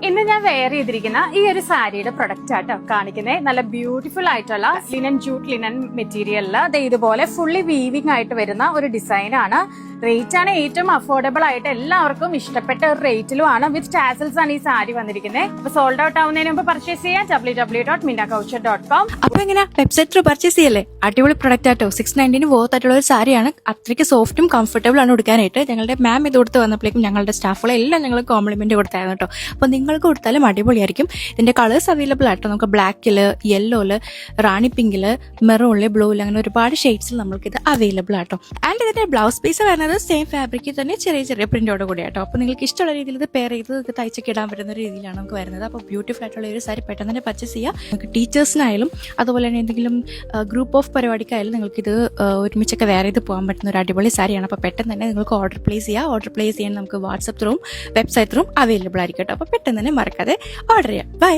ഇന്ന് ഞാൻ വെയർ ചെയ്തിരിക്കുന്ന ഈ ഒരു സാരിയുടെ പ്രൊഡക്റ്റ് ആട്ടോ കാണിക്കുന്നത്. നല്ല ബ്യൂട്ടിഫുൾ ആയിട്ടുള്ള ജൂട്ട് ലിനൻ മെറ്റീരിയലില് ഇതുപോലെ ഫുള്ളി വീവിംഗ് ആയിട്ട് വരുന്ന ഒരു ഡിസൈൻ ആണ്. റേറ്റ് ആണ് ഏറ്റവും അഫോർഡബിൾ ആയിട്ട് എല്ലാവർക്കും ഇഷ്ടപ്പെട്ട ഒരു റേറ്റിലും ആണ്. വിത്ത് ടാസൽസ് ആണ് ഈ സാരി വന്നിരിക്കുന്നത്. അപ്പൊ സോൾഡ് ഔട്ട് ആവുന്നതിന് മുമ്പ് പർച്ചേസ് ചെയ്യാം www.minakoucher.com. അപ്പൊ എങ്ങനെ വെബ്സൈറ്റ് ത്രൂ പർച്ചേസ് ചെയ്യല്ലേ? അടിപൊളി പ്രൊഡക്റ്റ് ആട്ടോ. 690 വർത്ത് ആയിട്ടുള്ള ഒരു സാരിയാണ്. അത്രയ്ക്ക് സോഫ്റ്റും കംഫർട്ടബിൾ ആണ് കൊടുക്കാനായിട്ട്. ഞങ്ങളുടെ മാം ഇത് കൊടുത്ത് വന്നപ്പോഴേക്കും ഞങ്ങളുടെ സ്റ്റാഫുകളെല്ലാം ഞങ്ങൾ കോംപ്ലിമെന്റ് കൊടുത്തായിരുന്നു കേട്ടോ. അപ്പൊ നിങ്ങൾക്ക് കൊടുത്താലും അടിപൊളിയായിരിക്കും. ഇതിന്റെ കളേഴ്സ് അവൈലബിൾ ആട്ടോ. നമുക്ക് ബ്ലാക്കില്, യെല്ലോയില്, റാണി പിങ്കില്, മെറൂണില്, ബ്ലൂവില് അങ്ങനെ ഒരുപാട് ഷെയ്ഡ്സിൽ നമുക്ക് ഇത് അവൈലബിൾ ആട്ടോ. ആൻഡ് ഇതിന്റെ ബ്ലൗസ് പീസ് വരുന്നത് സെയിം ഫാബ്രിക്കിൽ തന്നെ ചെറിയ ചെറിയ പ്രിന്റോട് കൂടി ആട്ടോ. അപ്പൊ നിങ്ങൾക്ക് ഇഷ്ടമുള്ള രീതിയിൽ ഇത് പെയർ ചെയ്ത് തയ്ച്ചൊക്കെ ഇടാൻ പറ്റുന്ന രീതിയിലാണ് നമുക്ക് വരുന്നത്. അപ്പോൾ ബ്യൂട്ടിഫുൾ ആയിട്ടുള്ള ഒരു സാരി പെട്ടെന്ന് തന്നെ പർച്ചേസ് ചെയ്യാം. നിങ്ങൾക്ക് ടീച്ചേഴ്സിനായാലും അതുപോലെ തന്നെ എന്തെങ്കിലും ഗ്രൂപ്പ് ഓഫ് പരിപാടിക്കായാലും നിങ്ങൾക്ക് ഇത് ഒരുമിച്ചൊക്കെ വെയർ ചെയ്ത് പോകാൻ പറ്റുന്ന ഒരു അടിപൊളി സാരിയാണ്. അപ്പോൾ പെട്ടെന്ന് തന്നെ നിങ്ങൾക്ക് ഓർഡർ പ്ലേസ് ചെയ്യാം. ഓർഡർ പ്ലേസ് ചെയ്യാൻ നമുക്ക് വാട്സ്ആപ്പ് ത്രൂവും വെബ്സൈറ്റ് ത്രൂവും അവൈലബിൾ ആയിരിക്കും കേട്ടോ. അപ്പോൾ പെട്ടെന്ന് തന്നെ മറക്കാതെ ഓർഡർ ചെയ്യാം. ബൈ.